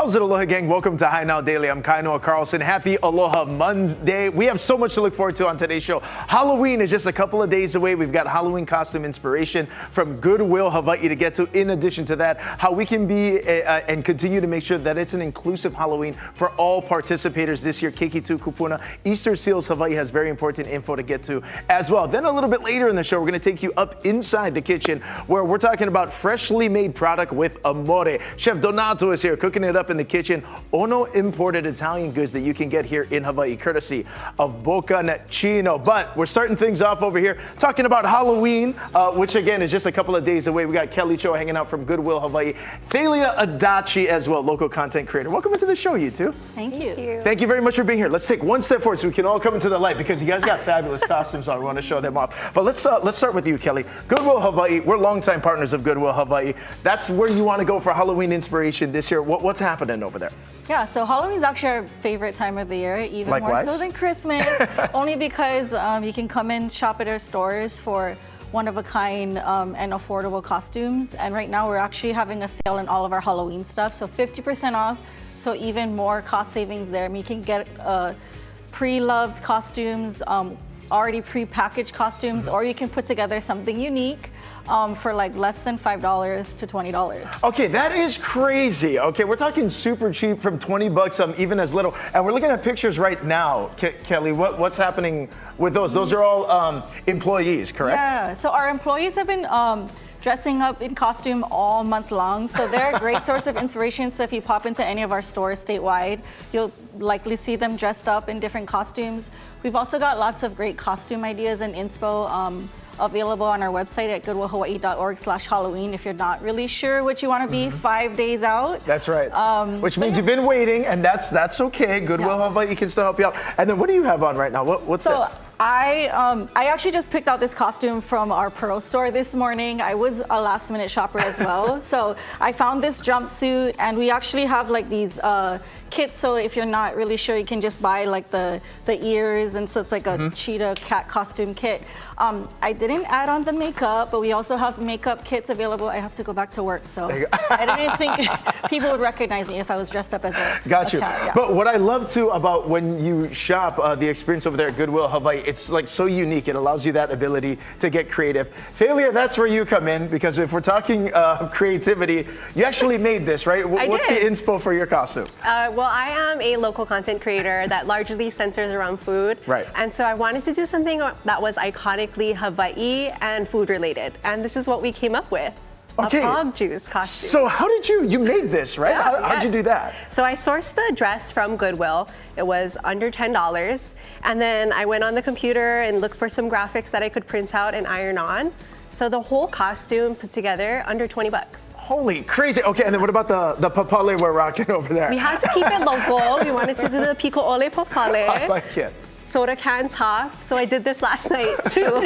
How's it, Aloha gang? Welcome to High Now Daily. I'm Kainoa Carlson. Happy Aloha Monday. We have so much to look forward to on today's show. Halloween is just a couple of days away. We've got Halloween costume inspiration from Goodwill Hawaii to get to. In addition to that, how we can be and continue to make sure that it's an inclusive Halloween for all participators this year. Keiki Tu Kupuna. Easter Seals Hawaii has very important info to get to as well. Then a little bit later in the show, we're going to take you up inside the kitchen where we're talking about freshly made product with amore. Chef Donato is here cooking it up in the kitchen. Ono imported Italian goods that you can get here in Hawaii, courtesy of Bocconcino. But we're starting things off over here talking about Halloween, which again is just a couple of days away. We got Kelly Cho hanging out from Goodwill Hawaii. Thalia Adachi as well, local content creator. Welcome into the show, you two. Thank you. Thank you very much for being here. Let's take one step forward so we can all come into the light because you guys got fabulous costumes on. We want to show them off. But let's start with you, Kelly. Goodwill Hawaii. We're longtime partners of Goodwill Hawaii. That's where you want to go for Halloween inspiration this year. What's happening over there? Yeah, so Halloween's actually our favorite time of the year, even Likewise. more so than Christmas, only because you can come and shop at our stores for one-of-a-kind and affordable costumes. And right now we're actually having a sale on all of our Halloween stuff, so 50% off, so even more cost savings there. I mean, you can get pre-loved costumes, already pre-packaged costumes, or you can put together something unique for like less than $5 to $20. Okay, that is crazy. Okay, we're talking super cheap from 20 bucks, even as little. And we're looking at pictures right now, Kelly. What's happening with those? Those are all employees, correct? Yeah, so our employees have been dressing up in costume all month long. So they're a great source of inspiration. So if you pop into any of our stores statewide, you'll likely see them dressed up in different costumes. We've also got lots of great costume ideas and inspo available on our website at goodwillhawaii.org/Halloween if you're not really sure what you want to be 5 days out. That's right. Which means you've been waiting, and that's okay. Goodwill Hawaii can still help you out. And then what do you have on right now? What's this? I actually just picked out this costume from our Pearl store this morning. I was a last minute shopper as well. So I found this jumpsuit, and we actually have like these kits. So if you're not really sure, you can just buy like the ears. And so it's like a cheetah cat costume kit. I didn't add on the makeup, but we also have makeup kits available. I have to go back to work, so I didn't think people would recognize me if I was dressed up as a Got you. cat. Yeah. But what I love too about when you shop, the experience over there at Goodwill Hawaii, it's like so unique. It allows you that ability to get creative. Thalia, that's where you come in, because if we're talking creativity, you actually made this, right? What's the inspo for your costume? Well, I am a local content creator that largely centers around food. Right. And so I wanted to do something that was iconically Hawaii and food related. And this is what we came up with. Okay. A frog juice costume. So how did you made this, right? Yeah, How'd you do that? So I sourced the dress from Goodwill. It was under $10. And then I went on the computer and looked for some graphics that I could print out and iron on. So the whole costume put together under 20 bucks. Holy crazy. Okay, and then what about the papale we're rocking over there? We had to keep it local. We wanted to do the pico ole papale. I like it. Soda can top. So I did this last night too.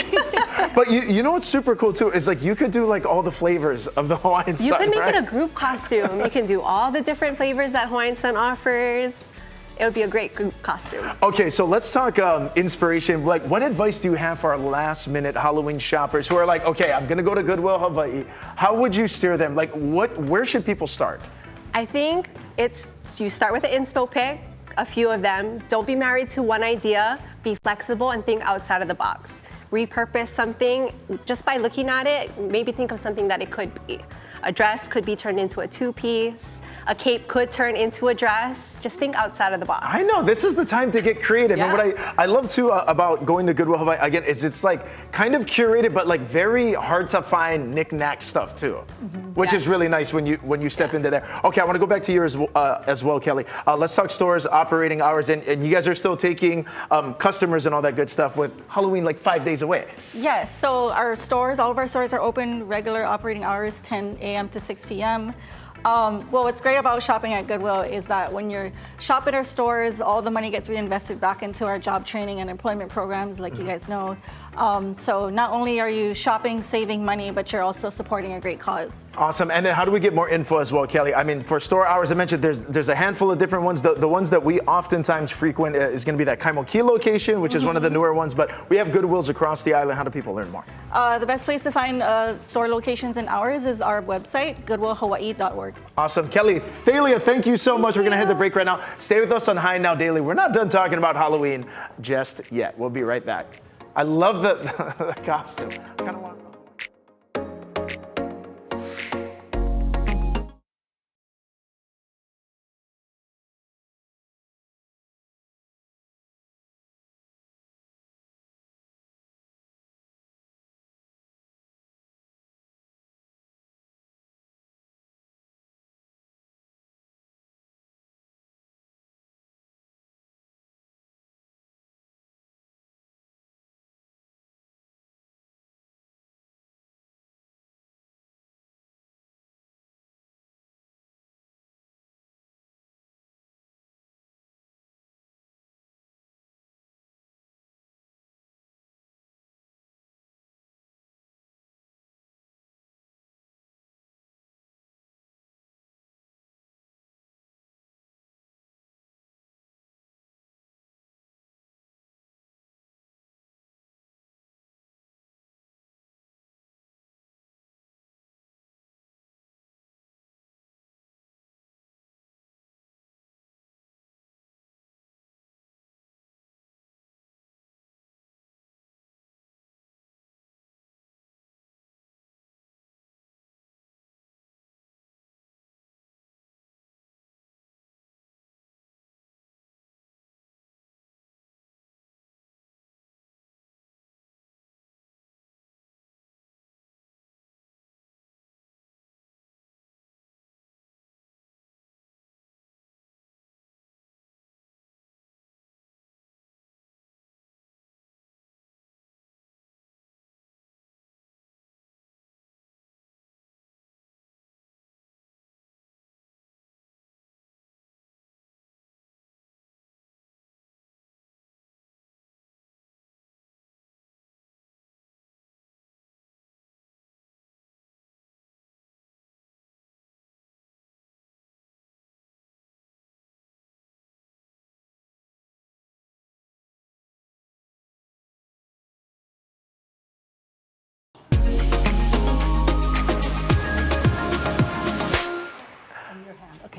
But you know what's super cool too is like you could do like all the flavors of the Hawaiian Sun, You can make right? it a group costume. You can do all the different flavors that Hawaiian Sun offers. It would be a great group costume. Okay, so let's talk inspiration. Like, what advice do you have for our last-minute Halloween shoppers who are like, okay, I'm gonna go to Goodwill Hawaii. How would you steer them? Like, where should people start? I think you start with an inspo pick, a few of them. Don't be married to one idea. Be flexible and think outside of the box. Repurpose something just by looking at it. Maybe think of something that it could be. A dress could be turned into a two-piece. A cape could turn into a dress. Just think outside of the box. I know, this is the time to get creative. Yeah. And what I love too about going to Goodwill Hawaii, again, is it's like kind of curated, but like very hard to find knick-knack stuff too, which is really nice when you step into there. Okay, I want to go back to you as well, Kelly. Let's talk stores, operating hours, and you guys are still taking customers and all that good stuff with Halloween like 5 days away. Yes, so all of our stores are open, regular operating hours, 10 a.m. to 6 p.m. Well, what's great about shopping at Goodwill is that when you're shopping our stores, all the money gets reinvested back into our job training and employment programs, like you guys know. So not only are you shopping, saving money, but you're also supporting a great cause. Awesome. And then how do we get more info as well, Kelly? I mean, for store hours, I mentioned there's a handful of different ones. The ones that we oftentimes frequent is going to be that Kaimo Key location, which is one of the newer ones, but we have Goodwills across the island. How do people learn more? The best place to find store locations and hours is our website, goodwillhawaii.org. Awesome. Kelly, Thalia, thank you so much. We're going to head to break right now. Stay with us on High Now Daily. We're not done talking about Halloween just yet. We'll be right back. I love the costume. I kind of want.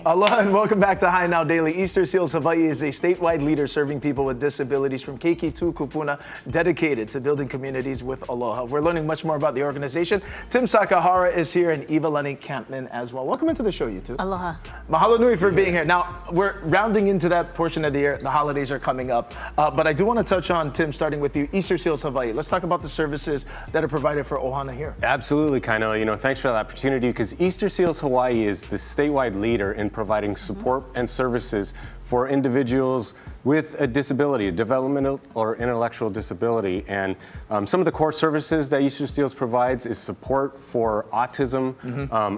Aloha and welcome back to High Now Daily. Easter Seals Hawaii is a statewide leader serving people with disabilities from Keiki to Kupuna, dedicated to building communities with aloha. We're learning much more about the organization. Tim Sakahara is here and Eva Lenny Campman as well. Welcome into the show, you two. Aloha. Mahalo nui for being here. Now, we're rounding into that portion of the year. The holidays are coming up. But I do want to touch on, Tim, starting with you, Easter Seals Hawaii. Let's talk about the services that are provided for Ohana here. Absolutely, Kaino. Thanks for that opportunity, because Easter Seals Hawaii is the statewide leader in providing support and services for individuals with a disability, a developmental or intellectual disability. And some of the core services that Easter Seals provides is support for autism,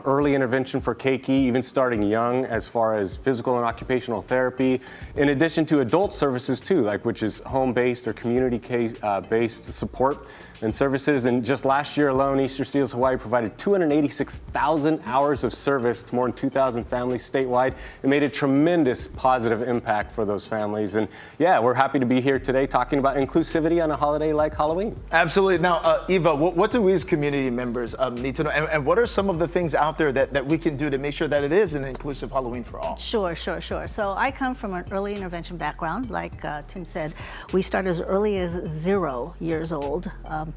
early intervention for keiki, even starting young as far as physical and occupational therapy, in addition to adult services too, like which is home-based or community-based support and services. And just last year alone, Easter Seals Hawaii provided 286,000 hours of service to more than 2,000 families statewide. It made a tremendous positive impact for those families. And yeah, we're happy to be here today talking about inclusivity on a holiday like Halloween. Absolutely. Now, Eva, what do we as community members need to know? And what are some of the things out there that we can do to make sure that it is an inclusive Halloween for all? Sure. So I come from an early intervention background. Like Tim said, we start as early as 0 years old.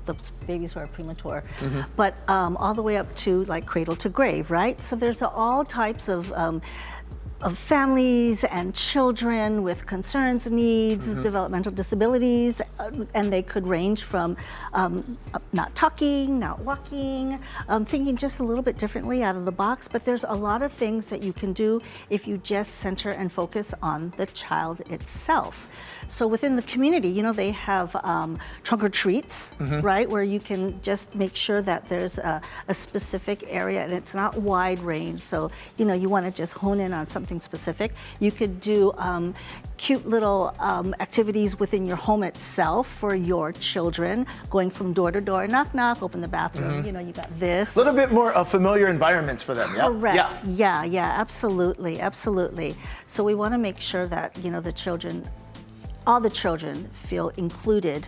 The babies who are premature, but all the way up to like cradle to grave, right? So there's all types of families and children with concerns, needs, developmental disabilities, and they could range from not talking, not walking, thinking just a little bit differently out of the box, but there's a lot of things that you can do if you just center and focus on the child itself. So within the community, they have trunk or treats, right, where you can just make sure that there's a specific area and it's not wide range. So, you want to just hone in on something something specific. You could do cute little activities within your home itself for your children, going from door to door, knock, knock, open the bathroom, you know, you got this. A little bit more familiar environments for them, yeah? Correct. Yeah. Yeah, absolutely, absolutely. So we want to make sure that, you know, the children, all the children feel included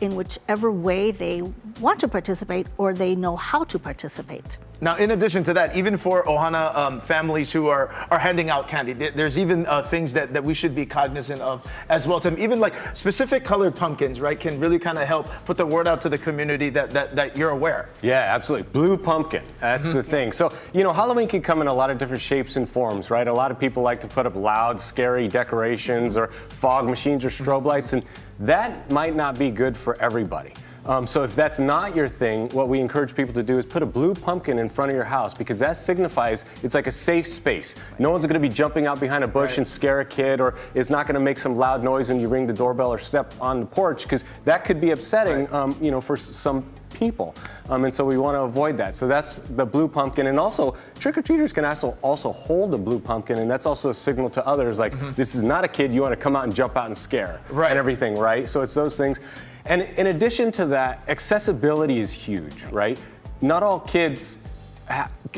in whichever way they want to participate or they know how to participate. Now, in addition to that, even for Ohana families who are handing out candy, there's even things that we should be cognizant of as well, Tim. Even like specific colored pumpkins, right, can really kind of help put the word out to the community that you're aware. Yeah, absolutely. Blue pumpkin, that's the thing. So, you know, Halloween can come in a lot of different shapes and forms, right? A lot of people like to put up loud, scary decorations or fog machines or strobe lights, and that might not be good for everybody. So if that's not your thing, what we encourage people to do is put a blue pumpkin in front of your house, because that signifies it's like a safe space. No one's going to be jumping out behind a bush and scare a kid, or it's not going to make some loud noise when you ring the doorbell or step on the porch, because that could be upsetting, you know, for some people. And so we want to avoid that. So that's the blue pumpkin. And also, trick-or-treaters can also hold a blue pumpkin, and that's also a signal to others, like, this is not a kid you want to come out and jump out and scare and everything, right? So it's those things. And in addition to that, accessibility is huge, right? Not all kids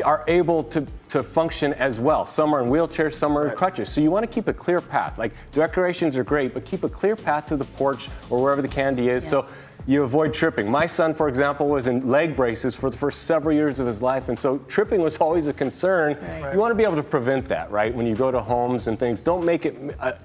are able to function as well. Some are in wheelchairs, some are in crutches. So you want to keep a clear path. Like, decorations are great, but keep a clear path to the porch or wherever the candy is. So you avoid tripping. My son, for example, was in leg braces for the first several years of his life, and so tripping was always a concern. You want to be able to prevent that, right? When you go to homes and things, don't make it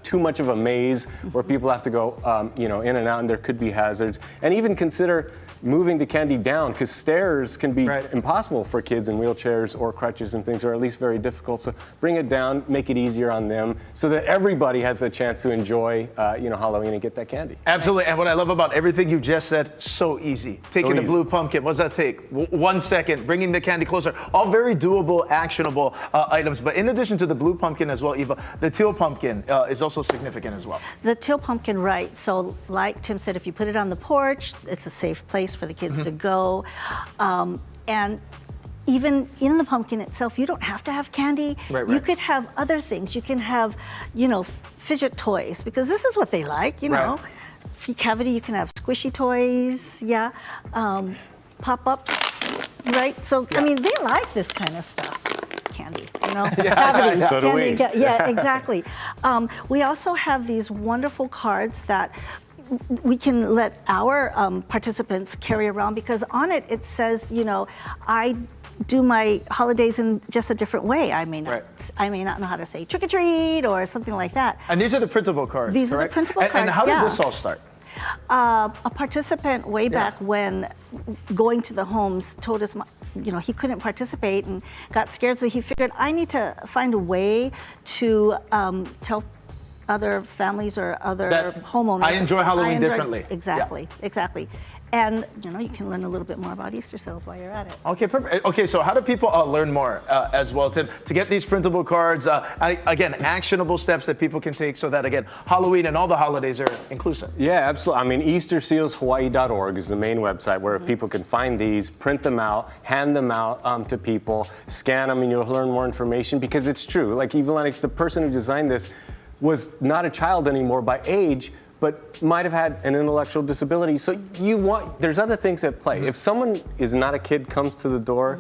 too much of a maze where people have to go, you know, in and out, and there could be hazards. And even consider moving the candy down, because stairs can be impossible for kids in wheelchairs or crutches and things, or at least very difficult. So bring it down, make it easier on them, so that everybody has a chance to enjoy, you know, Halloween and get that candy. Absolutely. And what I love about everything you just said, so easy. Taking a blue pumpkin, what does that take? 1 second. Bringing the candy closer. All very doable, actionable items. But in addition to the blue pumpkin as well, Eva, the teal pumpkin is also significant as well. The teal pumpkin, right. So like Tim said, if you put it on the porch, it's a safe place for the kids to go. And even in the pumpkin itself, you don't have to have candy. You could have other things. You can have, you know, fidget toys, because this is what they like, you know. If you cavity, you can have squishy toys, pop-ups, right? So, I mean, they like this kind of stuff. Candy, you know, cavities. So do we. Yeah, exactly. We also have these wonderful cards that we can let our participants carry around, because on it, it says, you know, I do my holidays in just a different way. I may not know how to say trick or treat or something like that. And these are the printable cards. These are the printable cards. And how did this all start? A participant way back when, going to the homes, told us, you know, he couldn't participate and got scared, so he figured, I need to find a way to tell other families or other homeowners. I enjoy Halloween differently. Exactly, exactly. And, you know, you can learn a little bit more about Easter sales while you're at it. Okay, perfect. Okay, so how do people learn more as well, Tim, to get these printable cards? Again, actionable steps that people can take so that, again, Halloween and all the holidays are inclusive. Yeah, absolutely. I mean, EasterSealsHawaii.org is the main website where people can find these, print them out, hand them out to people, scan them, and you'll learn more information, because it's true. Like, even like the person who designed this was not a child anymore by age, but might have had an intellectual disability. So there's other things at play. If someone is not a kid, comes to the door,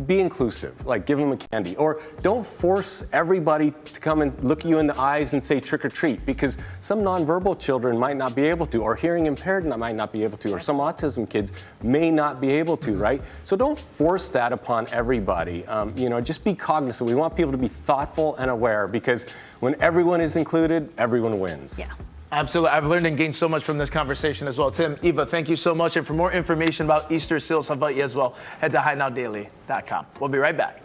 be inclusive, like give them a candy. Or don't force everybody to come and look you in the eyes and say trick or treat, because some nonverbal children might not be able to, or hearing impaired might not be able to, or some autism kids may not be able to, right? So don't force that upon everybody. You know, just be cognizant. We want people to be thoughtful and aware, because when everyone is included, everyone wins. Yeah. Absolutely. I've learned and gained so much from this conversation as well. Tim, Eva, thank you so much. And for more information about Easter Seals Hawaii as well, head to HiNowDaily.com. We'll be right back.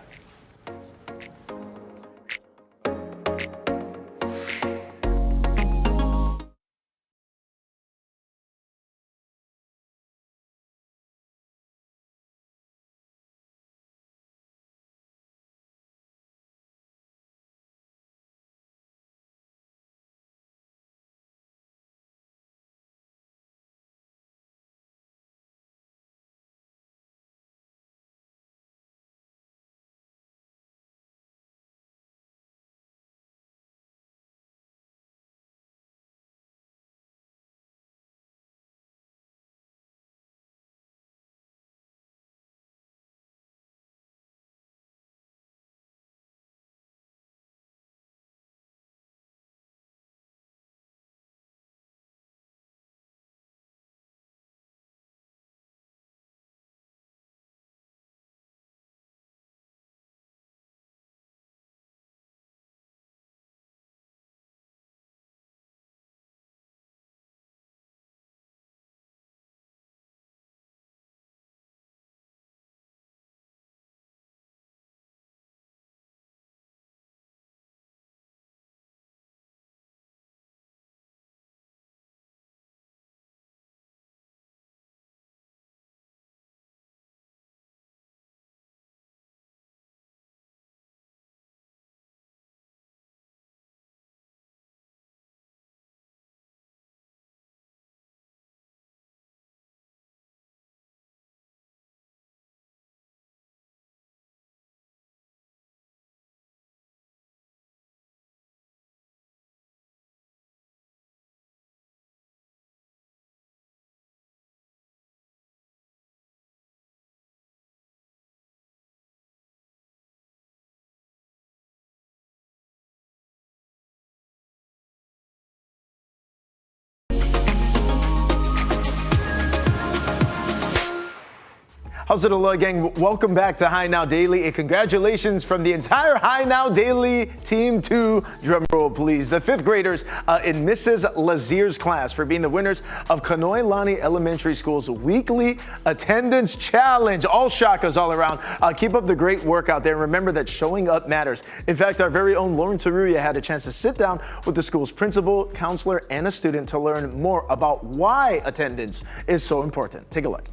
How's it, Aloha gang? Welcome back to High Now Daily, and congratulations from the entire High Now Daily team to, drumroll please, the 5th graders in Mrs. Lazier's class for being the winners of Kanoilani Elementary School's weekly attendance challenge. All shakas all around. Keep up the great work out there, and remember that showing up matters. In fact, our very own Lauren Taruya had a chance to sit down with the school's principal, counselor, and a student to learn more about why attendance is so important. Take a look.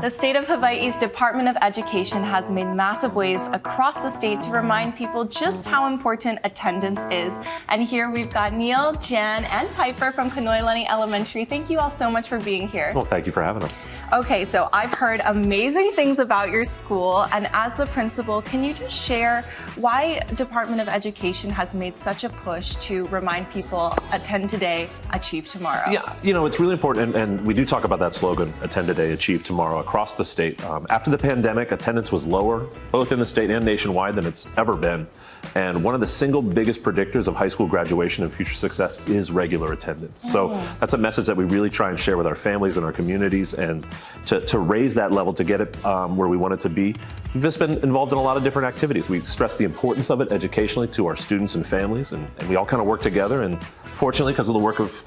The state of Hawaii's Department of Education has made massive waves across the state to remind people just how important attendance is. And here we've got Neil, Jan, and Piper from Kanoilani Elementary. Thank you all so much for being here. Well, thank you for having us. Okay, so I've heard amazing things about your school, and as the principal, can you just share why Department of Education has made such a push to remind people attend today, achieve tomorrow? Yeah, you know, it's really important, and we do talk about that slogan, attend today, achieve tomorrow, across the state. After the pandemic, attendance was lower, both in the state and nationwide, than it's ever been. And one of the single biggest predictors of high school graduation and future success is regular attendance. So that's a message that we really try and share with our families and our communities, and to raise that level, to get it where we want it to be. We've just been involved in a lot of different activities. We stress the importance of it educationally to our students and families, and we all kind of work together. And fortunately, because of the work of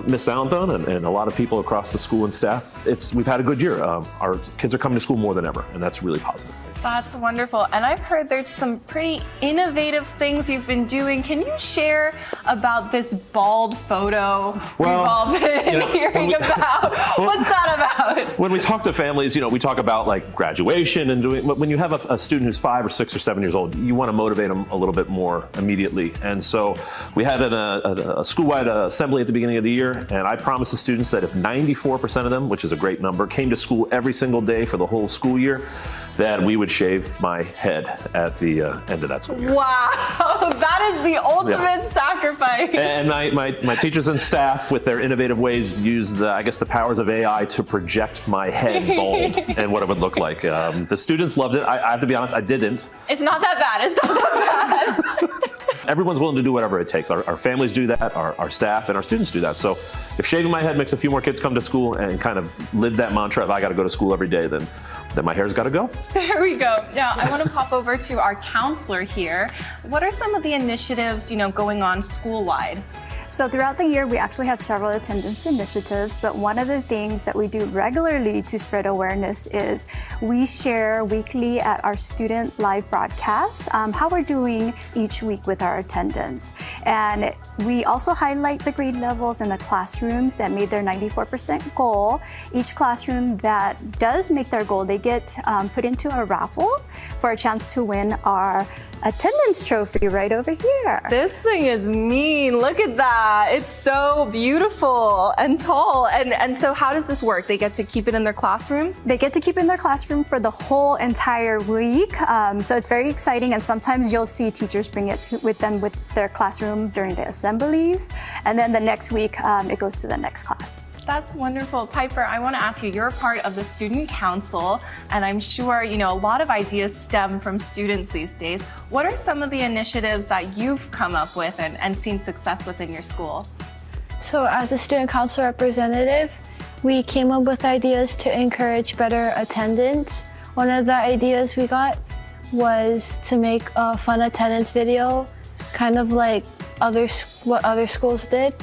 Miss Allenton and a lot of people across the school and staff, we've had a good year. Our kids are coming to school more than ever, and that's really positive. That's wonderful. And I've heard there's some pretty innovative things you've been doing. Can you share about this bald photo we've all been hearing about? What's that about? When we talk to families, we talk about like graduation and doing, but when you have a student who's 5 or 6 or 7 years old, you want to motivate them a little bit more immediately. And so we had a school-wide assembly at the beginning of the year, and I promised the students that if 94% of them, which is a great number, came to school every single day for the whole school year, that we would shave my head at the end of that school year. Wow, that is the ultimate sacrifice. And my teachers and staff, with their innovative ways, used the powers of AI to project my head bald and what it would look like. The students loved it. I have to be honest, I didn't. It's not that bad. It's not that bad. Everyone's willing to do whatever it takes. Our families do that, our staff and our students do that. So if shaving my head makes a few more kids come to school and kind of live that mantra of I got to go to school every day, then my hair's got to go. There we go. Now I want to pop over to our counselor here. What are some of the initiatives, going on school-wide? So throughout the year, we actually have several attendance initiatives, but one of the things that we do regularly to spread awareness is we share weekly at our student live broadcasts how we're doing each week with our attendance. And we also highlight the grade levels in the classrooms that made their 94% goal. Each classroom that does make their goal, they get put into a raffle for a chance to win our attendance trophy right over here. This thing is mean. Look at that. It's so beautiful and tall. And so how does this work? They get to keep it in their classroom? They get to keep it in their classroom for the whole entire week. So it's very exciting. And sometimes you'll see teachers bring it with them with their classroom during the assemblies. And then the next week, it goes to the next class. That's wonderful. Piper, I want to ask you, you're a part of the student council, and I'm sure, a lot of ideas stem from students these days. What are some of the initiatives that you've come up with and seen success with in your school? So as a student council representative, we came up with ideas to encourage better attendance. One of the ideas we got was to make a fun attendance video, kind of like what other schools did.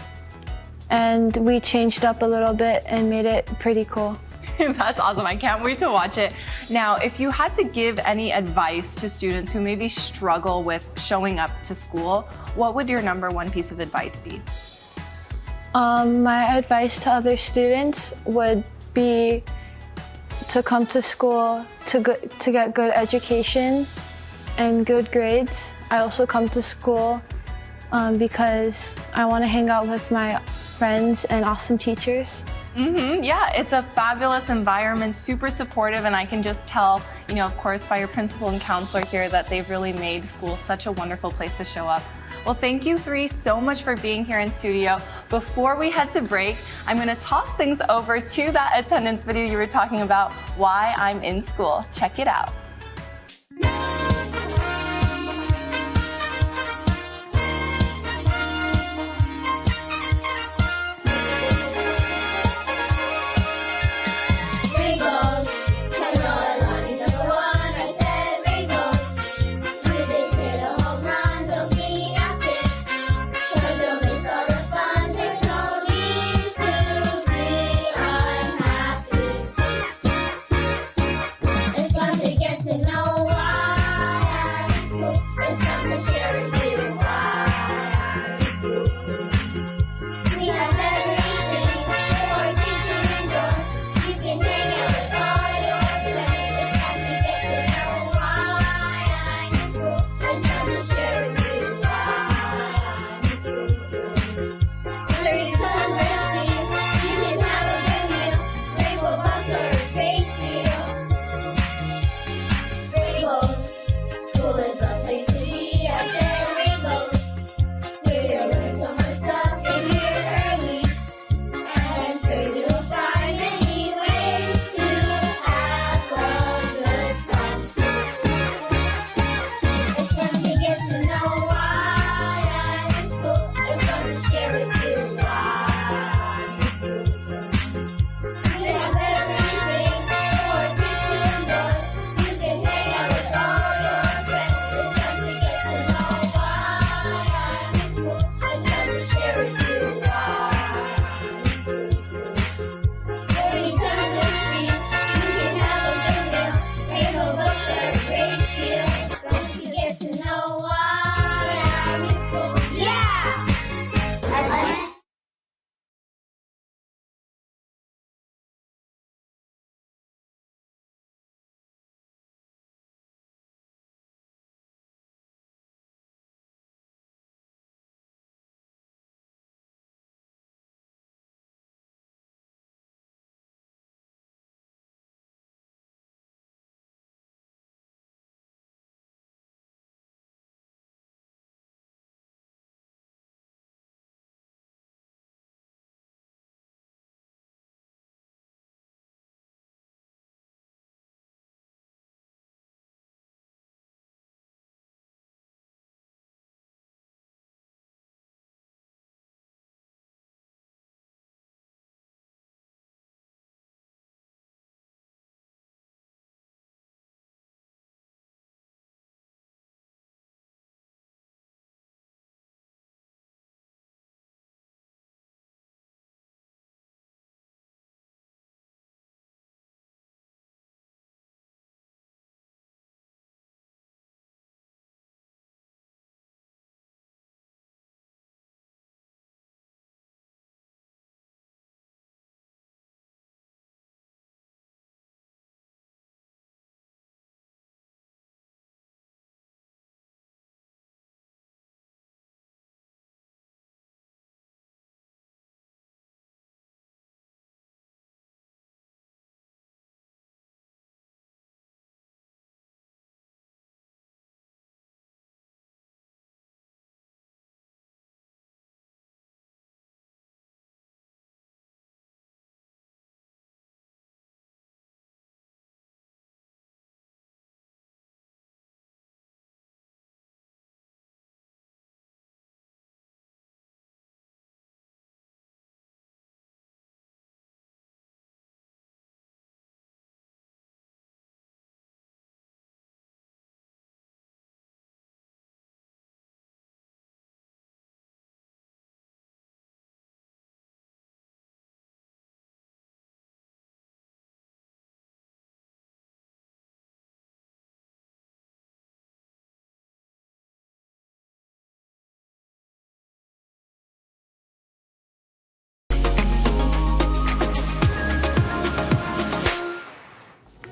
And we changed up a little bit and made it pretty cool. That's awesome. I can't wait to watch it. Now, if you had to give any advice to students who maybe struggle with showing up to school, what would your #1 piece of advice be? My advice to other students would be to come to school to get good education and good grades. I also come to school because I want to hang out with my friends and awesome teachers. Yeah, it's a fabulous environment, super supportive, and I can just tell, of course, by your principal and counselor here that they've really made school such a wonderful place to show up. Well, thank you three so much for being here in studio. Before we head to break, I'm going to toss things over to that attendance video you were talking about, Why I'm in School. Check it out. Rainbows,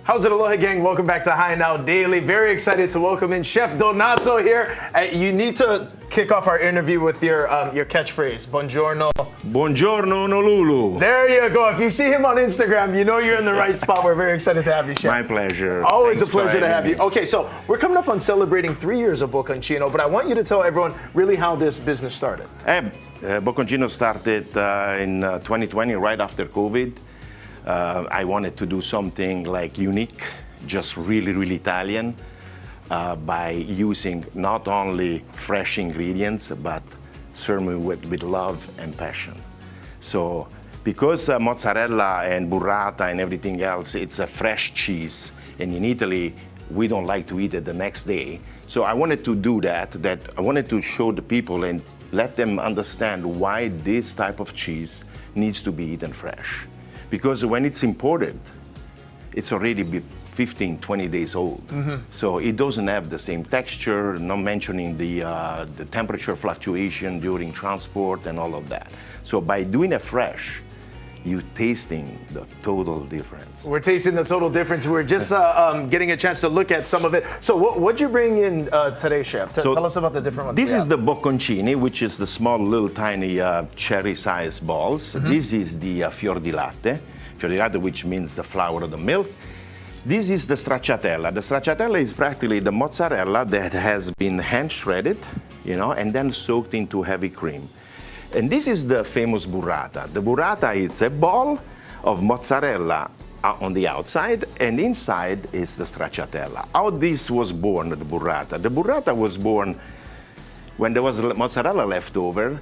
How's it, Aloha gang? Welcome back to High Now Daily. Very excited to welcome in Chef Donato here. You need to kick off our interview with your catchphrase, Buongiorno. Buongiorno, Honolulu. There you go. If you see him on Instagram, you know you're in the right spot. We're very excited to have you, Chef. My pleasure. Always Thanks a pleasure for to have having you. me. Okay, so we're coming up on celebrating 3 years of Bocconcino, but I want you to tell everyone really how this business started. Bocconcino started in 2020, right after COVID. I wanted to do something like unique, just really, really Italian, by using not only fresh ingredients, but certainly with love and passion. So because mozzarella and burrata and everything else, it's a fresh cheese, and in Italy, we don't like to eat it the next day. So I wanted to do that I wanted to show the people and let them understand why this type of cheese needs to be eaten fresh. Because when it's imported, it's already 15, 20 days old. So it doesn't have the same texture, not mentioning the temperature fluctuation during transport and all of that. So by doing it fresh, you're tasting the total difference. We're tasting the total difference. We're just getting a chance to look at some of it. So what'd you bring in today, Chef? Tell us about the different ones. This is the bocconcini, which is the small, little, tiny cherry-sized balls. This is the fior di latte, which means the flour of the milk. This is the stracciatella. The stracciatella is practically the mozzarella that has been hand-shredded, and then soaked into heavy cream. And this is the famous burrata. The burrata is a ball of mozzarella on the outside, and inside is the stracciatella. How this was born, the burrata? The burrata was born when there was mozzarella left over.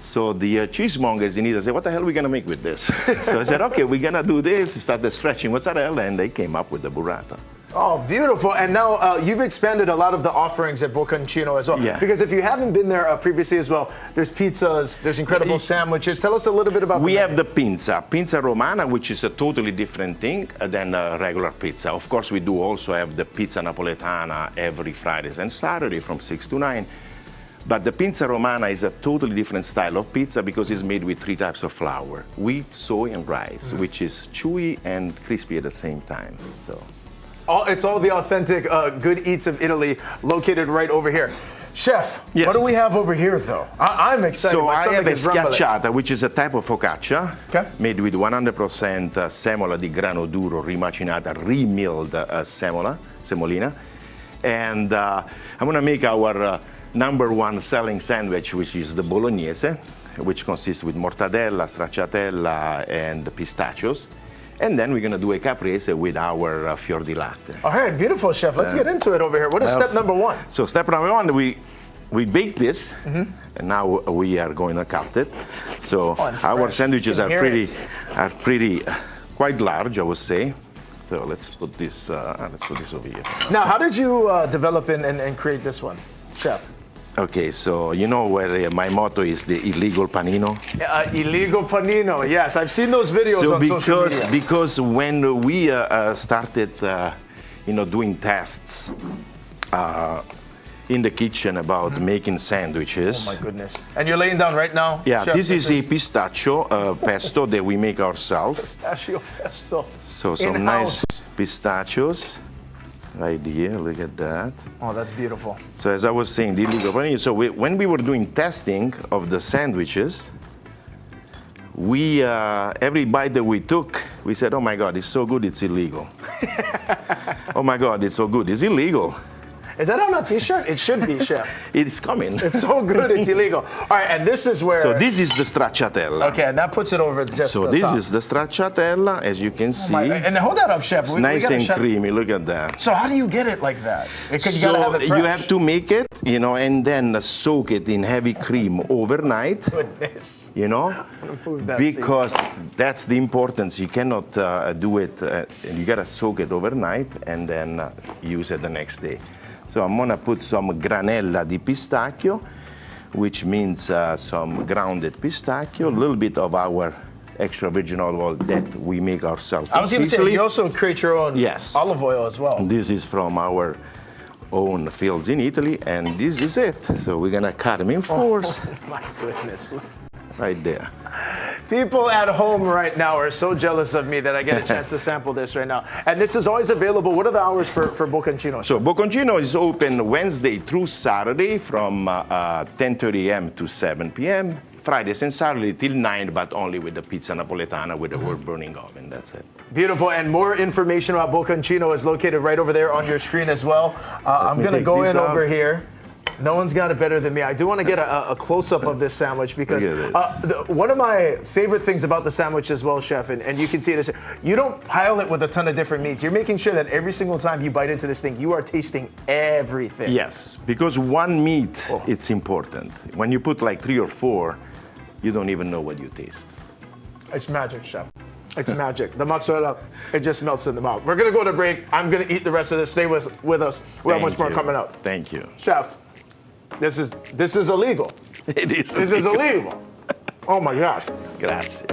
So the cheesemongers in Italy said, what the hell are we going to make with this? So I said, okay, we're going to do this. Started stretching mozzarella, and they came up with the burrata. Oh, beautiful. And now you've expanded a lot of the offerings at Bocconcino as well. Yeah. Because if you haven't been there previously as well, there's pizzas, there's incredible sandwiches. Tell us a little bit about We have the pizza romana, which is a totally different thing than a regular pizza. Of course, we do also have the pizza napoletana every Fridays and Saturday from 6 to 9. But the pizza romana is a totally different style of pizza because it's made with 3 types of flour: wheat, soy, and rice, which is chewy and crispy at the same time. So. It's all the authentic good eats of Italy located right over here. Chef, Yes. what do we have over here though? I'm excited. So My I stomach have a is rumbling. schiacciata, which is a type of focaccia, Okay. made with 100% semola di grano duro, rimacinata, remilled semolina. And I'm gonna make our #1 selling sandwich, which is the bolognese, which consists with mortadella, stracciatella, and pistachios. And then we're gonna do a caprese with our fior di latte. All right, beautiful, Chef. Let's get into it over here. What is step number 1? So step number 1, we bake this, and now we are going to cut it. So our fresh. sandwiches You can are pretty quite large, I would say. So let's put this over here. Now, how did you develop and create this one, Chef? Okay, so you know where my motto is the illegal panino? Illegal panino. Yes, I've seen those videos So on social media. because when we started, doing tests in the kitchen about making sandwiches. Oh my goodness. And you're laying down right now? Yeah, Chef, this is a pistachio pesto that we make ourselves. Pistachio pesto. So some In-house. nice pistachios right here. Look at that. Oh, that's beautiful. So as I was saying, the illegal panini. So when we were doing testing of the sandwiches, we every bite that we took, we said, "Oh my God, it's so good, it's illegal." Oh my God, it's so good, it's illegal. Is that on a t-shirt? It should be, Chef. It's coming. It's so good, it's illegal. All right, and this is where... So this is the stracciatella. Okay, and that puts it over just So the this top. is the stracciatella, as you can see. And hold that up, Chef. It's We nice gotta and shut- creamy. Look at that. So how do you get it like that? Because you So gotta have it fresh. you have to make it, and then soak it in heavy cream overnight. Goodness. Move that Because that's the importance. You cannot do it. You gotta soak it overnight and then use it the next day. So I'm gonna put some granella di pistachio, which means some grounded pistachio, a little bit of our extra virgin olive oil that we make ourselves. I was going to say, Sicily. you also create your own Yes. olive oil as well. This is from our own fields in Italy, and this is it. So we're gonna cut them in fours, My goodness. right there. People at home right now are so jealous of me that I get a chance to sample this right now. And this is always available. What are the hours for Bocconcino? So Bocconcino is open Wednesday through Saturday from 10:30 a.m. to 7 p.m. Fridays and Saturday till 9, but only with the pizza napoletana with the wood burning oven. That's it. Beautiful. And more information about Bocconcino is located right over there on your screen as well. I'm going to go in over here. No one's got it better than me. I do want to get a close-up of this sandwich because one of my favorite things about the sandwich as well, Chef, and you can see it, is you don't pile it with a ton of different meats. You're making sure that every single time you bite into this thing, you are tasting everything. Yes, because one meat, it's important. When you put like 3 or 4, you don't even know what you taste. It's magic, Chef. It's magic. The mozzarella, it just melts in the mouth. We're going to go to break. I'm going to eat the rest of this. Stay with us. We have much more coming up. Thank you. Chef, this is illegal. It is This is illegal. Oh my gosh. Grazie.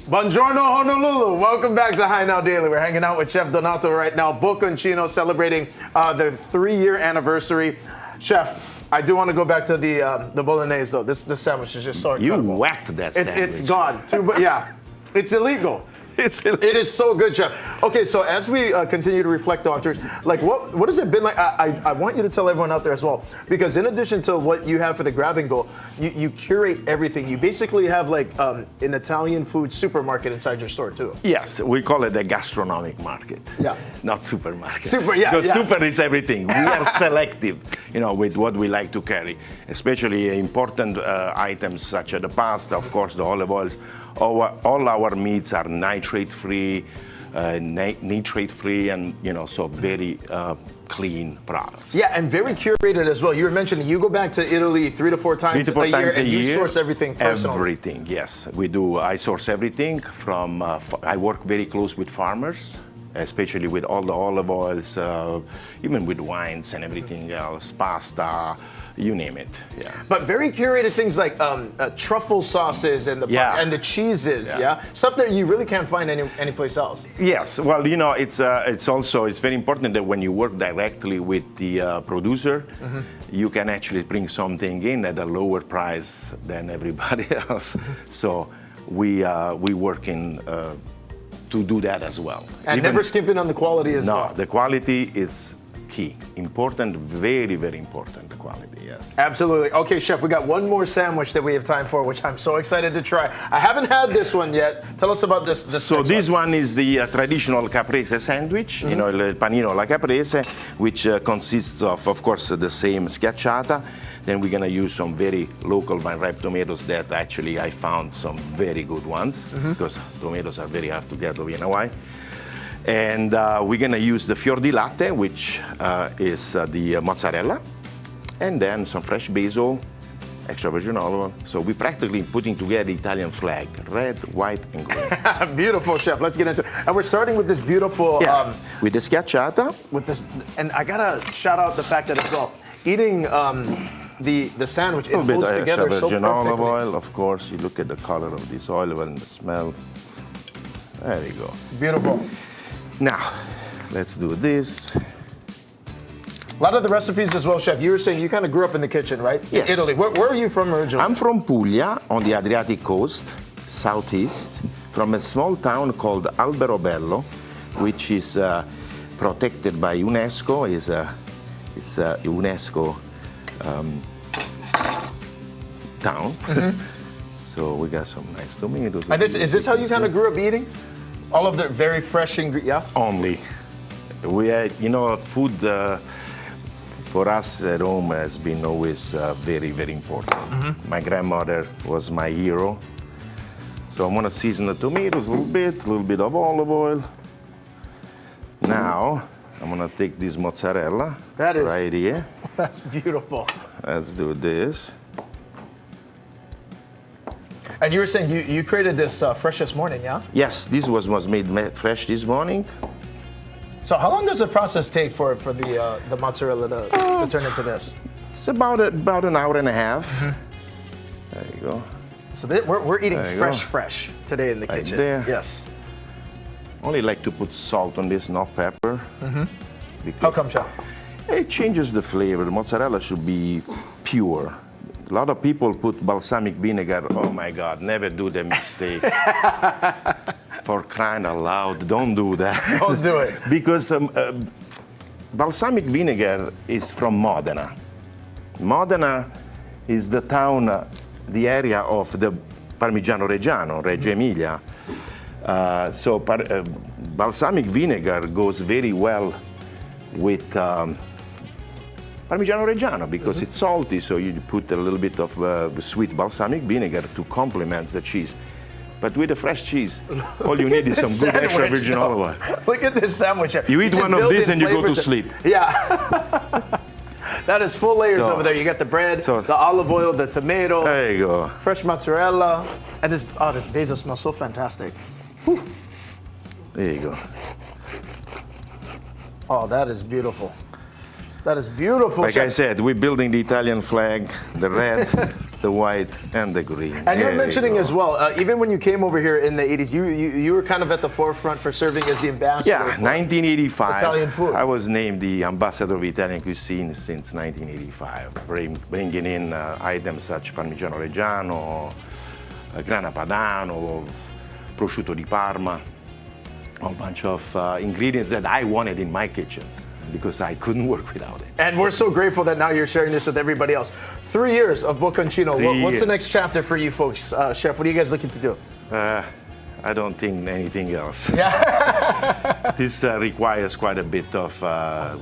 Buongiorno, Honolulu. Welcome back to High Now Daily. We're hanging out with Chef Donato right now, Bocconcino, celebrating their 3-year anniversary. Chef, I do want to go back to the bolognese though. This sandwich is just so incredible. You whacked that sandwich. It's gone. Yeah, it's illegal. It is so good, Chef. Okay, so as we continue to reflect on tours, like what has it been like? I want you to tell everyone out there as well, because in addition to what you have for the grab and go, you curate everything. You basically have like an Italian food supermarket inside your store too. Yes, we call it a gastronomic market. Yeah. Not supermarket. Because super is everything. We are selective, with what we like to carry, especially important items such as the pasta, of course, the olive oils. All our meats are nitrate-free, nitrate-free, and so very clean products. Yeah, and very curated as well. You were mentioning you go back to Italy 3 to 4 times a year, and you source everything personally. Everything, yes, we do. I source everything from. I work very close with farmers, especially with all the olive oils, even with wines and everything else, pasta. You name it, yeah. But very curated things like truffle sauces and the cheeses, stuff that you really can't find anyplace else. Yes, well, it's very important that when you work directly with the producer, you can actually bring something in at a lower price than everybody else. So we working to do that as well. And never skimping on the quality as well. No, the quality is key. Important, very, very important quality, yes. Absolutely. Okay, Chef, we got one more sandwich that we have time for, which I'm so excited to try. I haven't had this one yet. Tell us about this. So this one is the traditional caprese sandwich, you know, il panino alla caprese, which consists of course, the same schiacciata. Then we're gonna use some very local vine-ripe tomatoes that actually I found some very good ones, because tomatoes are very hard to get over in Hawaii. And we're gonna use the fior di latte, which is the mozzarella, and then some fresh basil, extra virgin olive oil. So we're practically putting together the Italian flag, red, white, and green. Beautiful, Chef. Let's get into it. And we're starting with this beautiful, with the schiacciata. with this, and I gotta shout out the fact that as well, eating the sandwich, it A little holds bit together extra so virgin perfectly. olive oil, of course. You look at the color of this olive oil and the smell. There you go. Beautiful. Now, let's do this. A lot of the recipes as well, Chef. You were saying you kind of grew up in the kitchen, right? Yes. In Italy. Where are you from originally? I'm from Puglia, on the Adriatic coast, southeast, from a small town called Alberobello, which is protected by UNESCO. It's a UNESCO town. So we got some nice tomatoes. And is this how you kind of grew up eating? All of the very fresh ingredients? Yeah? Only. We had, you know, food for us at home has been always very, very important. My grandmother was my hero. So I'm gonna season the tomatoes a little bit of olive oil. Now, I'm gonna take this mozzarella right here. That's beautiful. Let's do this. And you were saying you created this fresh this morning, yeah? Yes, this was made fresh this morning. So how long does the process take for the mozzarella to turn into this? It's about an hour and a half. There you go. So we're eating fresh today in the Right kitchen. there. Yes. Only like to put salt on this, not pepper. How come, Chef? It changes the flavor. The mozzarella should be pure. A lot of people put balsamic vinegar. Oh my God, never do the mistake. For crying out loud, don't do that. Don't do it. Because balsamic vinegar is from Modena. Modena is the town, the area of the Parmigiano Reggiano, Reggio Emilia. So balsamic vinegar goes very well with Parmigiano Reggiano because it's salty, so you put a little bit of sweet balsamic vinegar to complement the cheese. But with the fresh cheese, all you need is some good extra virgin olive oil. Look at this sandwich. You eat one of these and you go to sleep. Yeah. That is full layers over there. You got the bread, the olive oil, the tomato. There you go. Fresh mozzarella. And this basil smells so fantastic. Whew. There you go. Oh, that is beautiful. That is beautiful. Like I said, we're building the Italian flag, the red, the white, and the green. And you're mentioning as well, even when you came over here in the 80s, you were kind of at the forefront for serving as the ambassador. Yeah, 1985. Italian food. I was named the ambassador of Italian cuisine since 1985, bringing in items such Parmigiano Reggiano, Grana Padano, prosciutto di Parma, a bunch of ingredients that I wanted in my kitchens, because I couldn't work without it. And we're so grateful that now you're sharing this with everybody else. 3 years of Bocconcino. What's the next chapter for you folks? Chef, what are you guys looking to do? I don't think anything else. Yeah. This requires quite a bit of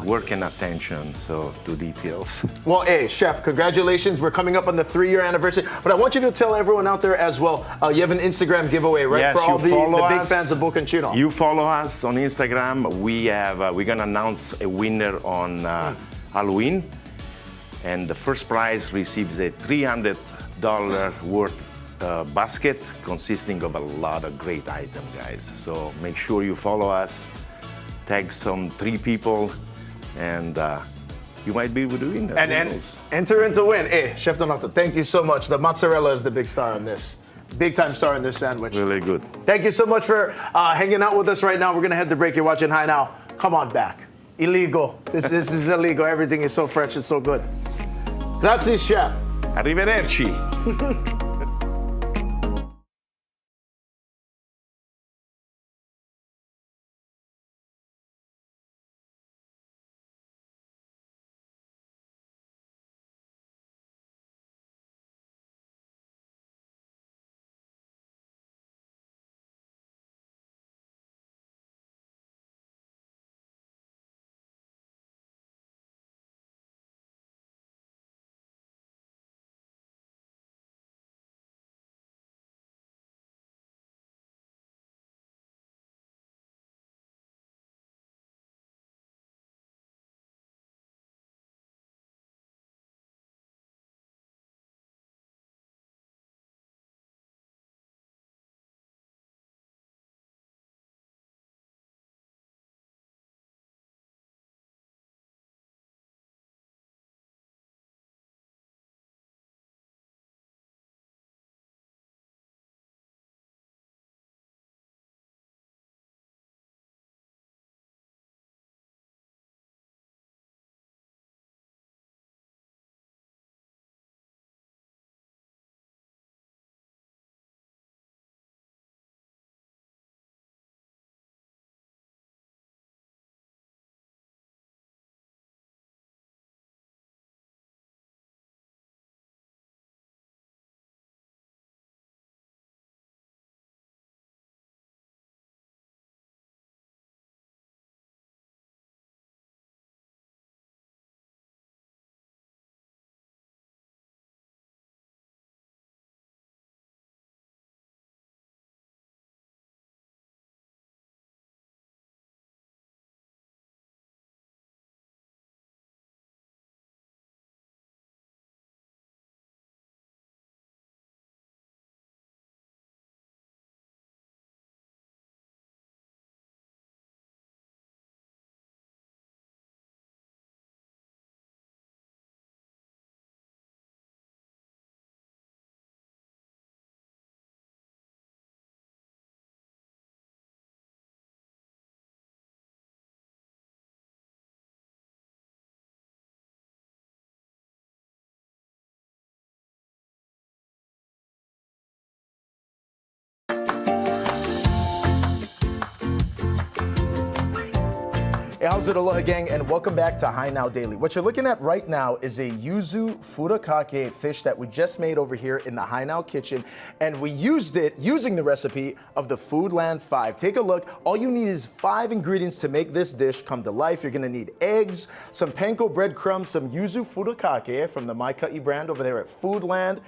work and attention, so to details. Well, hey, Chef, congratulations. We're coming up on the 3-year anniversary. But I want you to tell everyone out there as well, you have an Instagram giveaway, right? Yes, for all you the follow big us. fans of Bocconcino. You follow us on Instagram. We're gonna announce a winner on Halloween, and the first prize receives a $300 worth basket consisting of a lot of great items, guys. So make sure you follow us, tag some 3 people, and you might be able to win. And enter in to win. Hey, Chef Donato, thank you so much. The mozzarella is the big star on this. Big time star in this sandwich. Really good. Thank you so much for hanging out with us right now. We're gonna head to break. You're watching High Now. Come on back. Illegal. This is illegal. Everything is so fresh. It's so good. Grazie, Chef. Arrivederci. How's it, Aloha gang, and welcome back to High Now Daily. What you're looking at right now is a yuzu furikake fish that we just made over here in the High Now kitchen, and we used it using the recipe of the Foodland 5. Take a look. All you need is 5 ingredients to make this dish come to life. You're gonna need eggs, some panko breadcrumbs, some yuzu furikake from the My Ka'i brand over there at Foodland,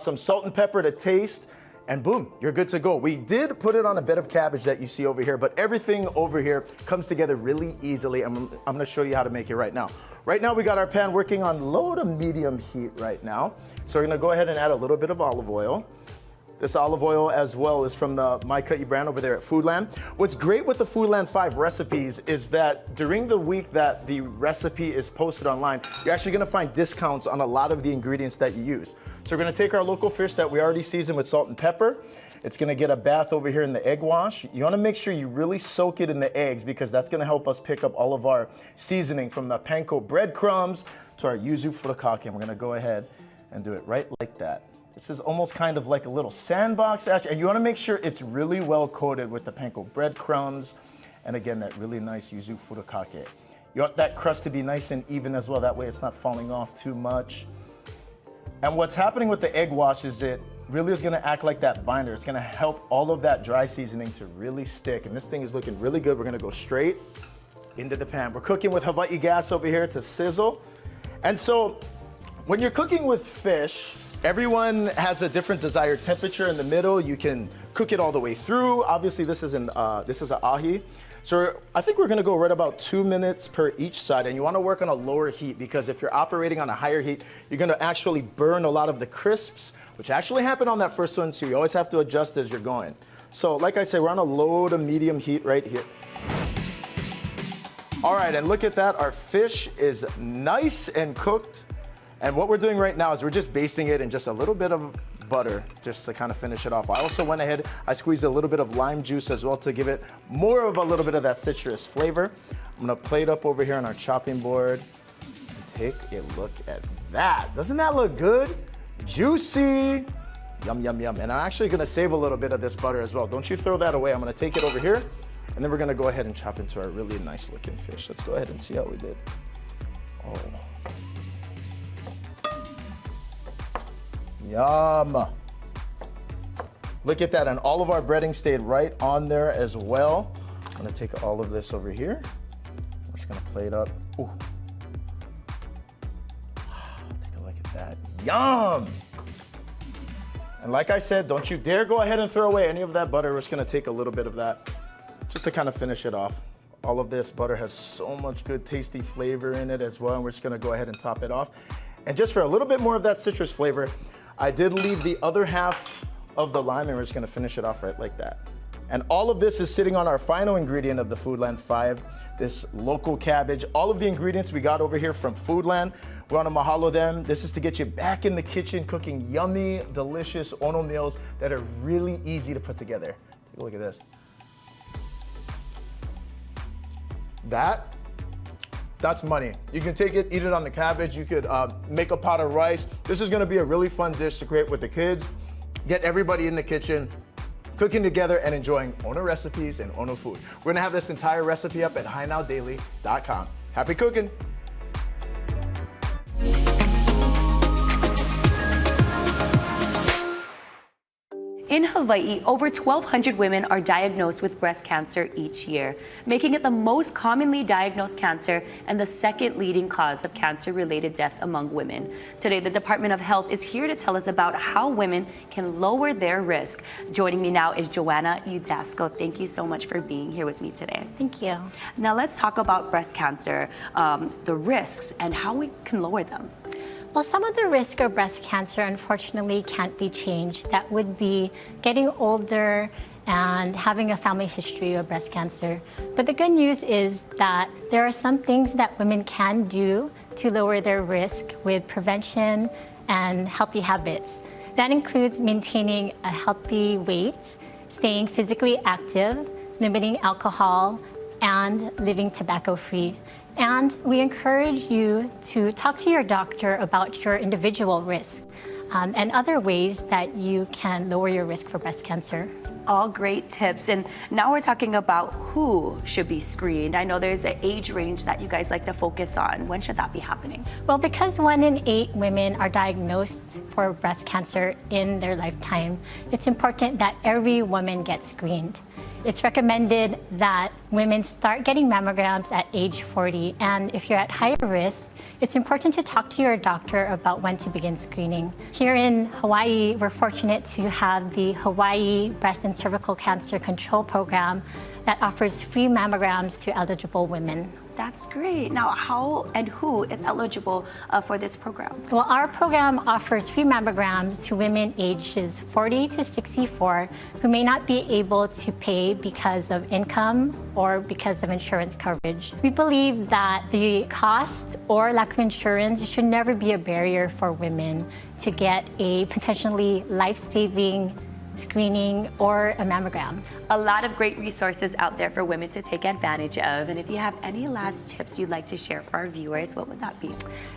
some salt and pepper to taste, and boom, you're good to go. We did put it on a bed of cabbage that you see over here, but everything over here comes together really easily. I'm gonna show you how to make it right now. Right now, we got our pan working on low to medium heat right now. So we're gonna go ahead and add a little bit of olive oil. This olive oil as well is from the My Ka'i brand over there at Foodland. What's great with the Foodland 5 recipes is that during the week that the recipe is posted online, you're actually gonna find discounts on a lot of the ingredients that you use. So we're gonna take our local fish that we already seasoned with salt and pepper. It's gonna get a bath over here in the egg wash. You wanna make sure you really soak it in the eggs because that's gonna help us pick up all of our seasoning from the panko breadcrumbs to our yuzu furikake. And we're gonna go ahead and do it right like that. This is almost kind of like a little sandbox, actually, and you wanna make sure it's really well coated with the panko breadcrumbs, and again, that really nice yuzu furikake. You want that crust to be nice and even as well, that way it's not falling off too much. And what's happening with the egg wash is it really is gonna act like that binder. It's gonna help all of that dry seasoning to really stick, and this thing is looking really good. We're gonna go straight into the pan. We're cooking with Hawaii gas over here to sizzle. And so, when you're cooking with fish, everyone has a different desired temperature in the middle. You can cook it all the way through. Obviously, this is an ahi. So I think we're gonna go right about 2 minutes per each side, and you wanna work on a lower heat because if you're operating on a higher heat, you're gonna actually burn a lot of the crisps, which actually happened on that first one, so you always have to adjust as you're going. So like I said, we're on a low to medium heat right here. All right, and look at that, our fish is nice and cooked. And what we're doing right now is we're just basting it in just a little bit of butter just to kind of finish it off. I also went ahead, I squeezed a little bit of lime juice as well to give it more of a little bit of that citrus flavor. I'm gonna plate up over here on our chopping board. Take a look at that. Doesn't that look good? Juicy. Yum, yum, yum. And I'm actually gonna save a little bit of this butter as well. Don't you throw that away. I'm gonna take it over here and then we're gonna go ahead and chop into our really nice looking fish. Let's go ahead and see how we did. Oh. Yum. Look at that, and all of our breading stayed right on there as well. I'm gonna take all of this over here. We're just gonna plate up. Ooh. Take a look at that. Yum! And like I said, don't you dare go ahead and throw away any of that butter. We're just gonna take a little bit of that just to kind of finish it off. All of this butter has so much good tasty flavor in it as well, and we're just gonna go ahead and top it off. And just for a little bit more of that citrus flavor, I did leave the other half of the lime, and we're just gonna finish it off right like that. And all of this is sitting on our final ingredient of the Foodland 5, this local cabbage. All of the ingredients we got over here from Foodland. We wanna mahalo them. This is to get you back in the kitchen cooking yummy, delicious ono meals that are really easy to put together. Take a look at this. That's money. You can take it, eat it on the cabbage. You could make a pot of rice. This is gonna be a really fun dish to create with the kids. Get everybody in the kitchen, cooking together and enjoying Ono recipes and Ono food. We're gonna have this entire recipe up at highnowdaily.com. Happy cooking. In Hawaii, over 1,200 women are diagnosed with breast cancer each year, making it the most commonly diagnosed cancer and the second leading cause of cancer-related death among women. Today, the Department of Health is here to tell us about how women can lower their risk. Joining me now is Joanna Udasco. Thank you so much for being here with me today. Thank you. Now let's talk about breast cancer, the risks, and how we can lower them. Well, some of the risk of breast cancer, unfortunately, can't be changed. That would be getting older and having a family history of breast cancer. But the good news is that there are some things that women can do to lower their risk with prevention and healthy habits. That includes maintaining a healthy weight, staying physically active, limiting alcohol, and living tobacco-free. And we encourage you to talk to your doctor about your individual risk. and other ways that you can lower your risk for breast cancer. All great tips. And now we're talking about who should be screened. I know there's an age range that you guys like to focus on. When should that be happening? Well, because 1 in 8 women are diagnosed for breast cancer in their lifetime, it's important that every woman gets screened. It's recommended that women start getting mammograms at age 40, and if you're at higher risk, it's important to talk to your doctor about when to begin screening. Here in Hawaii, we're fortunate to have the Hawaii Breast and Cervical Cancer Control Program that offers free mammograms to eligible women. That's great. Now, how and who is eligible for this program? Well, our program offers free mammograms to women ages 40 to 64 who may not be able to pay because of income or because of insurance coverage. We believe that the cost or lack of insurance should never be a barrier for women to get a potentially life-saving screening or a mammogram. A lot of great resources out there for women to take advantage of. And if you have any last tips you'd like to share for our viewers, what would that be?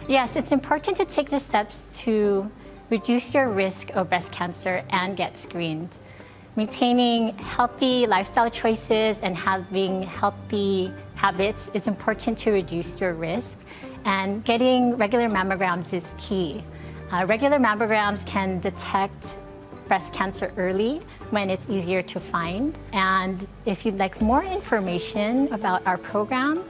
Yes, it's important to take the steps to reduce your risk of breast cancer and get screened. Maintaining healthy lifestyle choices and having healthy habits is important to reduce your risk. And getting regular mammograms is key. Regular mammograms can detect breast cancer early when it's easier to find. And if you'd like more information about our program,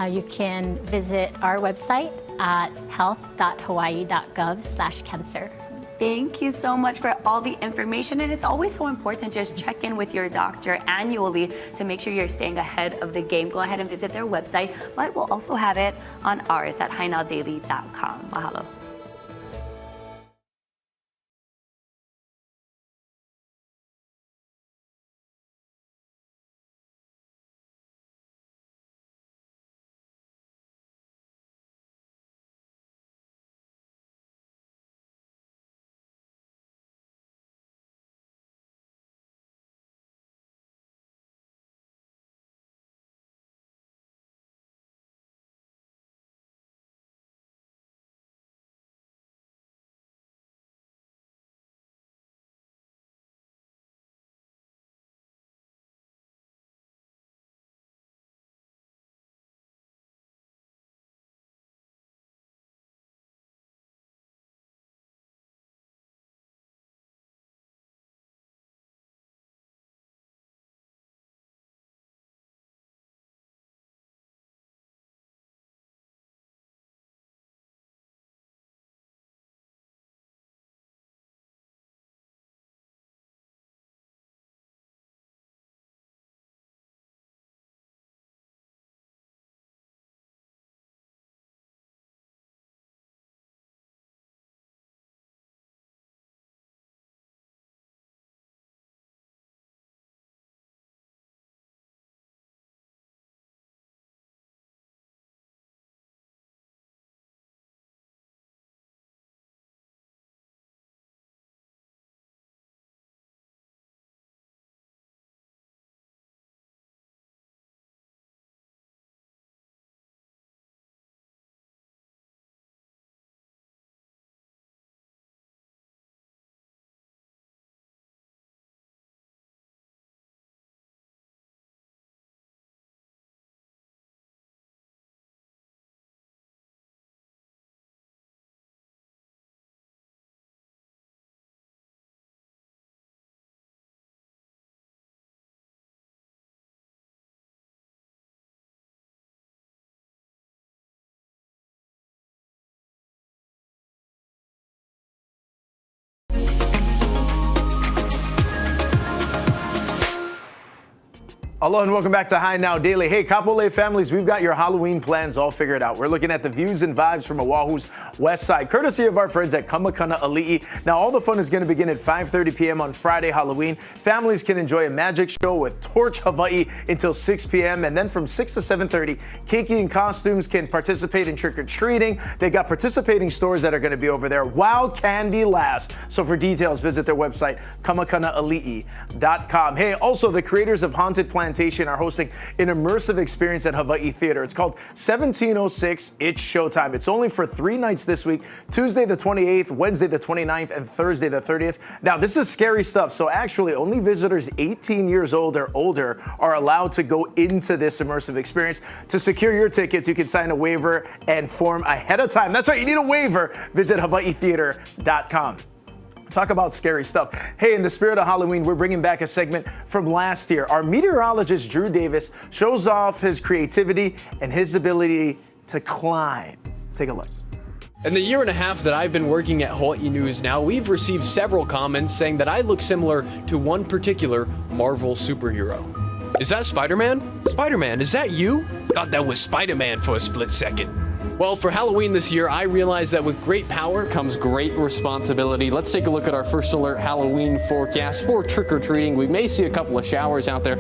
you can visit our website at health.hawaii.gov/cancer. Thank you so much for all the information. And it's always so important to just check in with your doctor annually to make sure you're staying ahead of the game. Go ahead and visit their website, but we'll also have it on ours at hinowdaily.com. Mahalo. Aloha and welcome back to High Now Daily. Hey, Kapolei families, we've got your Halloween plans all figured out. We're looking at the views and vibes from Oahu's west side, courtesy of our friends at Kamakana Ali'i. Now, all the fun is going to begin at 5:30 p.m. on Friday, Halloween. Families can enjoy a magic show with Torch Hawaii until 6 p.m. And then from 6 to 7:30, Keiki and costumes can participate in trick-or-treating. They got participating stores that are going to be over there while candy lasts. So for details, visit their website, kamakanaalii.com. Hey, also the creators of Haunted Plan Plantation are hosting an immersive experience at Hawaii Theater. It's called 1706 It's Showtime. It's only for 3 nights this week, Tuesday the 28th, Wednesday the 29th, and Thursday the 30th. Now, this is scary stuff, so actually only visitors 18 years old or older are allowed to go into this immersive experience. To secure your tickets, you can sign a waiver and form ahead of time. That's right, you need a waiver. Visit hawaiitheater.com. Talk about scary stuff. Hey, in the spirit of Halloween, we're bringing back a segment from last year. Our meteorologist, Drew Davis, shows off his creativity and his ability to climb. Take a look. In the year and a half that I've been working at Hawaii News now, we've received several comments saying that I look similar to one particular Marvel superhero. Is that Spider-Man? Spider-Man, is that you? Thought that was Spider-Man for a split second. Well, for Halloween this year, I realized that with great power comes great responsibility. Let's take a look at our first alert Halloween forecast for trick-or-treating. We may see a couple of showers out there.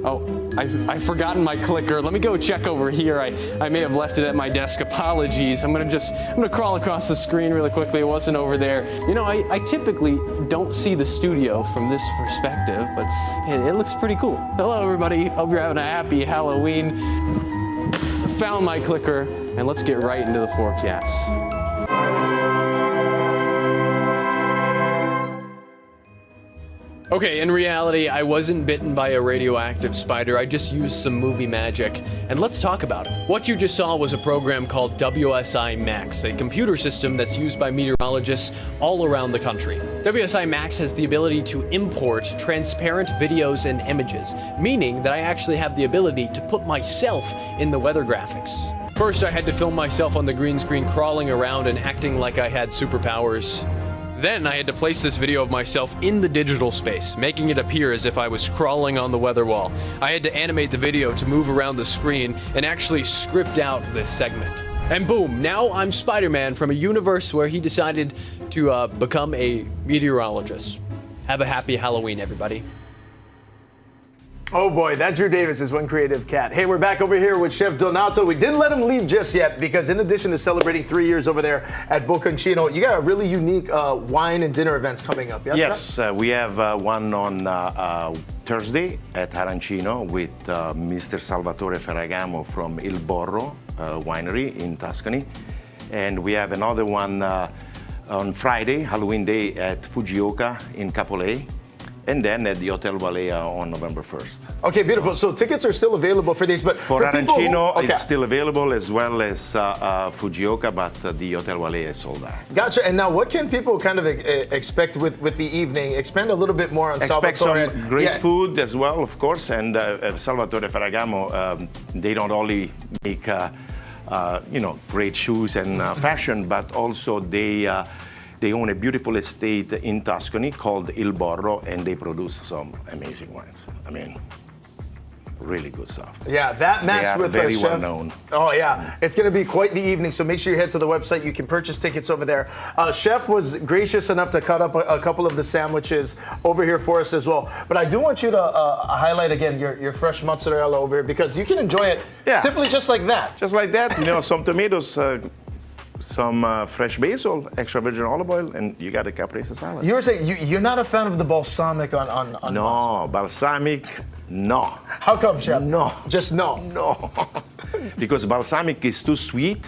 Oh, I've forgotten my clicker. Let me go check over here. I may have left it at my desk. Apologies. I'm gonna crawl across the screen really quickly. It wasn't over there. You know, I typically don't see the studio from this perspective, but it looks pretty cool. Hello, everybody. Hope you're having a happy Halloween. Found my clicker, and let's get right into the forecast. Okay, in reality, I wasn't bitten by a radioactive spider. I just used some movie magic. And let's talk about it. What you just saw was a program called WSI Max, a computer system that's used by meteorologists all around the country. WSI Max has the ability to import transparent videos and images, meaning that I actually have the ability to put myself in the weather graphics. First, I had to film myself on the green screen crawling around and acting like I had superpowers. Then I had to place this video of myself in the digital space, making it appear as if I was crawling on the weather wall. I had to animate the video to move around the screen and actually script out this segment. And boom, now I'm Spider-Man from a universe where he decided to become a meteorologist. Have a happy Halloween, everybody. Oh boy, that Drew Davis is one creative cat. Hey, we're back over here with Chef Donato. We didn't let him leave just yet because in addition to celebrating 3 years over there at Bocconcino, you got a really unique wine and dinner events coming up. Yes, we have one on Thursday at Arancino with Mr. Salvatore Ferragamo from Il Borro Winery in Tuscany. And we have another one on Friday, Halloween Day, at Fujioka in Capolei. And then at the Hotel Valea on November 1st. Okay, beautiful. So tickets are still available for these, but for Arancino, it's still available as well as Fujioka, but the Hotel Valea is sold out. Gotcha. And now, what can people kind of expect with the evening? Expand a little bit more on Expect Salvatore. some great food as well, of course. And Salvatore Ferragamo, they don't only make great shoes and fashion, but also they own a beautiful estate in Tuscany called Il Borro, and they produce some amazing wines. I mean, really good stuff. Yeah, that matched with very Chef. well known. Oh yeah, it's going to be quite the evening. So make sure you head to the website. You can purchase tickets over there. Chef was gracious enough to cut up a couple of the sandwiches over here for us as well. But I do want you to highlight again your fresh mozzarella over here because you can enjoy it simply just like that. Just like that. You know, some tomatoes. Some fresh basil, extra virgin olive oil, and you got a caprese salad. You were saying you're not a fan of the balsamic on No, mozzarella. balsamic, no. How come, Chef? No. Just no. No. Because balsamic is too sweet,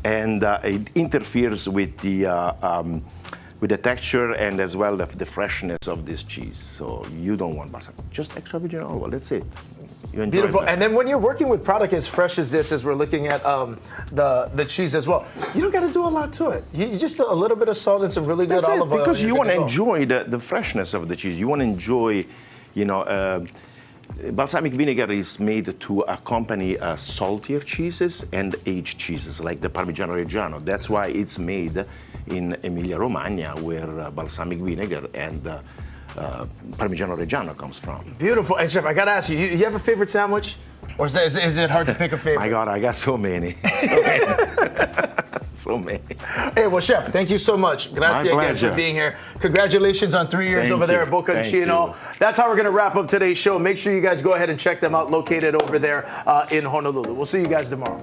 and it interferes with the texture and as well the freshness of this cheese. So you don't want balsamic. Just extra virgin olive oil, that's it. You enjoy Beautiful. that. And then when you're working with product as fresh as this, as we're looking at the cheese as well, you don't got to do a lot to it. You just a little bit of salt and some really good olive oil. Because you want to enjoy the freshness of the cheese. You want to enjoy, balsamic vinegar is made to accompany saltier cheeses and aged cheeses, like the Parmigiano Reggiano. That's why it's made in Emilia-Romagna, where balsamic vinegar and Parmigiano Reggiano comes from. Beautiful. And Chef, I got to ask you, you have a favorite sandwich? Or is it hard to pick a favorite? My God, I got so many. So many. Hey, well, Chef, thank you so much. Grazie again for being here. Congratulations on 3 years over there at Bocconcino. That's how we're going to wrap up today's show. Make sure you guys go ahead and check them out, located over there in Honolulu. We'll see you guys tomorrow.